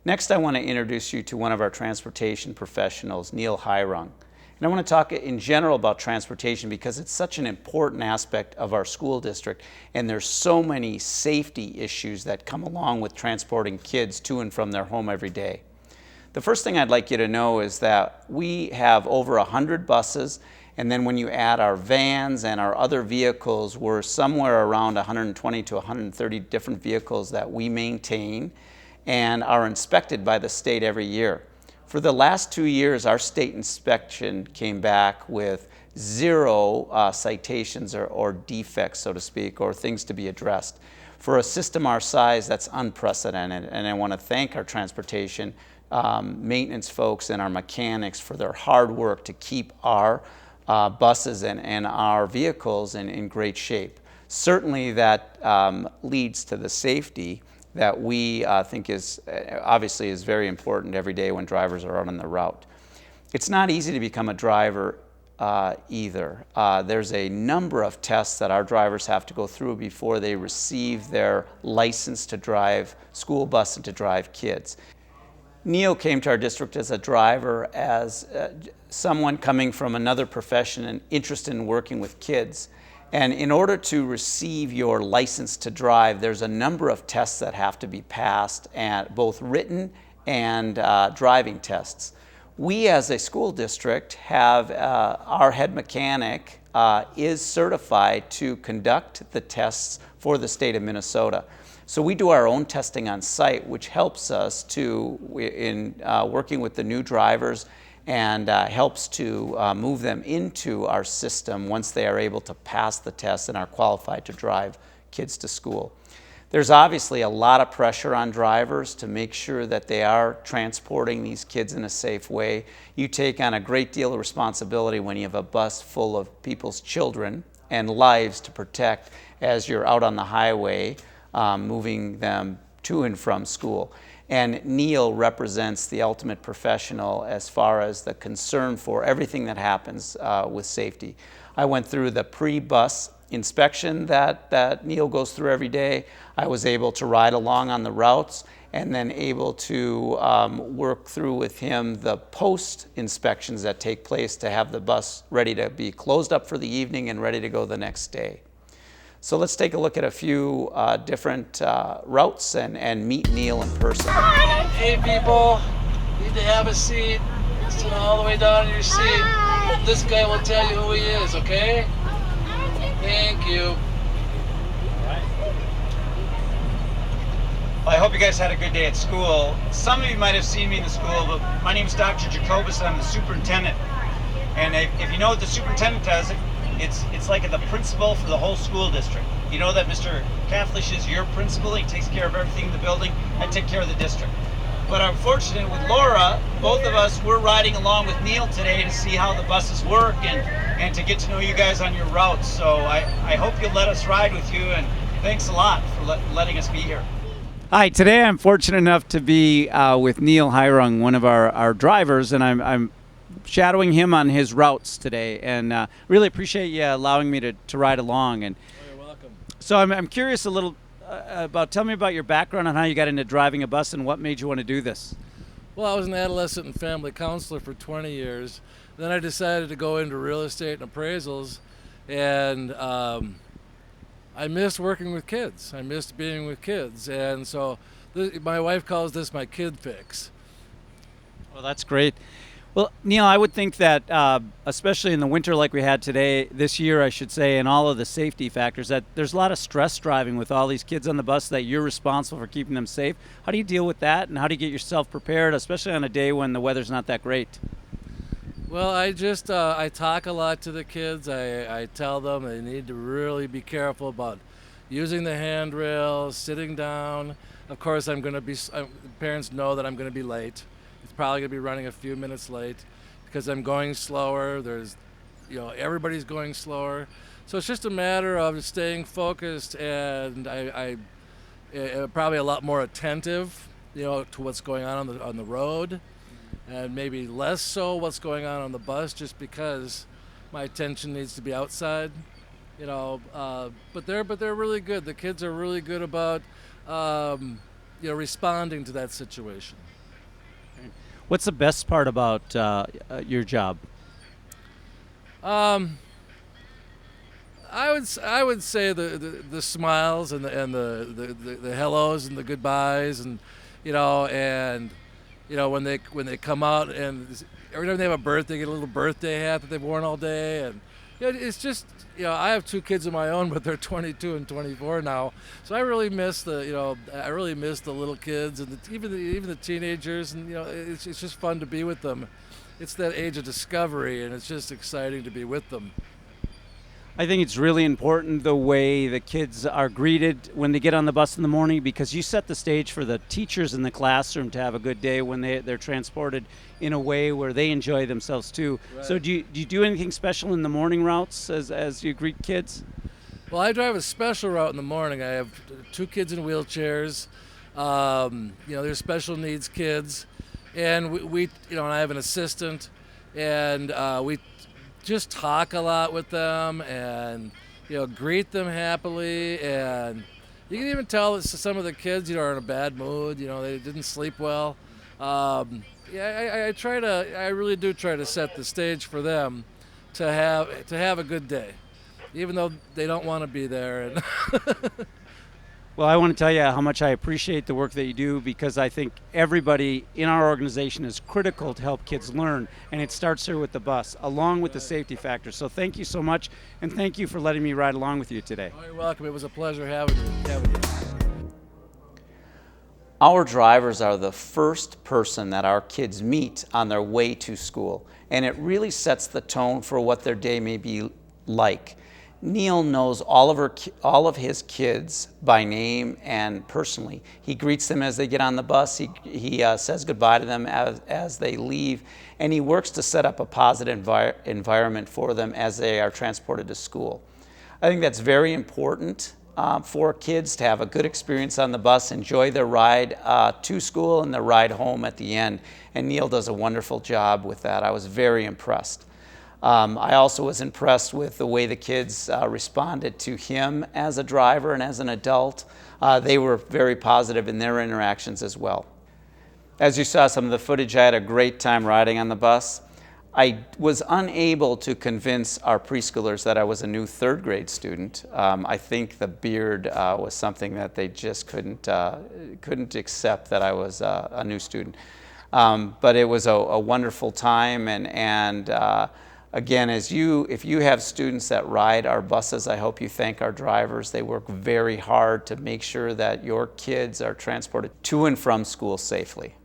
Next, I want to introduce you to one of our transportation professionals, Neal Heurung. And I want to talk in general about transportation because it's such an important aspect of our school district, and there's so many safety issues that come along with transporting kids to and from their home every day. The first thing I'd like you to know is that we have over 100 buses, and then when you add our vans and our other vehicles, we're somewhere around 120 to 130 different vehicles that we maintain and are inspected by the state every year. For the last 2 years, our state inspection came back with zero citations or defects, so to speak, or things to be addressed. For a system our size, that's unprecedented, and I want to thank our transportation maintenance folks and our mechanics for their hard work to keep our buses and our vehicles in great shape. Certainly that leads to the safety that we think is obviously is very important every day when drivers are out on the route. It's not easy to become a driver either. There's a number of tests that our drivers have to go through before they receive their license to drive school bus and to drive kids. Neal came to our district as a driver, as someone coming from another profession and interested in working with kids. And in order to receive your license to drive, there's a number of tests that have to be passed, both written and driving tests. We as a school district have our head mechanic is certified to conduct the tests for the state of Minnesota. So we do our own testing on site, which helps us in working with the new drivers and helps to move them into our system once they are able to pass the test and are qualified to drive kids to school. There's obviously a lot of pressure on drivers to make sure that they are transporting these kids in a safe way. You take on a great deal of responsibility when you have a bus full of people's children and lives to protect as you're out on the highway moving them to and from school. And Neal represents the ultimate professional as far as the concern for everything that happens with safety. I went through the pre-bus inspection that Neal goes through every day. I was able to ride along on the routes and then able to work through with him the post inspections that take place to have the bus ready to be closed up for the evening and ready to go the next day. So let's take a look at a few different routes and meet Neal in person. Hey people, you need to have a seat. Sit all the way down in your seat. This guy will tell you who he is, okay? Thank you. Well, I hope you guys had a good day at school. Some of you might have seen me in the school, but my name is Dr. Jacobus. I'm the superintendent. And if you know what the superintendent does, it's like the principal for the whole school district. You know that Mr. Kathlish is your principal. He takes care of everything in the building. I take care of the district. But I'm fortunate with Laura, both of us, we're riding along with Neal today to see how the buses work and to get to know you guys on your routes. So I hope you'll let us ride with you, and thanks a lot for letting us be here. Hi, today I'm fortunate enough to be with Neal Heurung, one of our drivers, and I'm shadowing him on his routes today, and really appreciate you allowing me to ride along. And You're welcome. so I'm curious a little tell me about your background on how you got into driving a bus and what made you want to do this. Well, I was an adolescent and family counselor for 20 years. Then I decided to go into real estate and appraisals, and I missed working with kids. I missed being with kids, and so my wife calls this my kid fix. Well, that's great. Well, Neal, I would think that, especially in the winter like we had today, this year, I should say, and all of the safety factors, that there's a lot of stress driving with all these kids on the bus, that you're responsible for keeping them safe. How do you deal with that, and how do you get yourself prepared, especially on a day when the weather's not that great? Well, I just I talk a lot to the kids. I tell them they need to really be careful about using the handrails, sitting down. Of course, parents know that I'm going to be late. It's probably going to be running a few minutes late because I'm going slower. Everybody's going slower. So it's just a matter of staying focused, and I probably a lot more attentive, to what's going on the road, and maybe less so what's going on the bus, just because my attention needs to be outside. But they're really good. The kids are really good about responding to that situation. What's the best part about your job? Um, I would say the smiles and the hellos and the goodbyes, and when they come out, and every time they have a birthday, they get a little birthday hat that they've worn all day. And it's just, I have two kids of my own, but they're 22 and 24 now, so I really miss the little kids, and even the teenagers, and it's just fun to be with them. It's that age of discovery, and it's just exciting to be with them. I think it's really important the way the kids are greeted when they get on the bus in the morning, because you set the stage for the teachers in the classroom to have a good day when they're transported in a way where they enjoy themselves too. Right. So do you do anything special in the morning routes as you greet kids? Well, I drive a special route in the morning. I have two kids in wheelchairs. They're special needs kids, and we and I have an assistant, and we just talk a lot with them, and greet them happily. And you can even tell that some of the kids are in a bad mood. They didn't sleep well. I really do try to set the stage for them to have a good day, even though they don't want to be there. And Well, I want to tell you how much I appreciate the work that you do, because I think everybody in our organization is critical to help kids learn, and it starts here with the bus, along with the safety factors. So thank you so much, and thank you for letting me ride along with you today. Oh, you're welcome. It was a pleasure having you. Our drivers are the first person that our kids meet on their way to school, and it really sets the tone for what their day may be like. Neal knows all of his kids by name and personally. He greets them as they get on the bus. He says goodbye to them as they leave, and he works to set up a positive environment for them as they are transported to school. I think that's very important for kids to have a good experience on the bus, enjoy their ride to school and their ride home at the end. And Neal does a wonderful job with that. I was very impressed. I also was impressed with the way the kids responded to him as a driver and as an adult. They were very positive in their interactions as well. As you saw some of the footage, I had a great time riding on the bus. I was unable to convince our preschoolers that I was a new third grade student. I think the beard was something that they just couldn't accept, that I was a new student. But it was a wonderful time, and again, if you have students that ride our buses, I hope you thank our drivers. They work very hard to make sure that your kids are transported to and from school safely.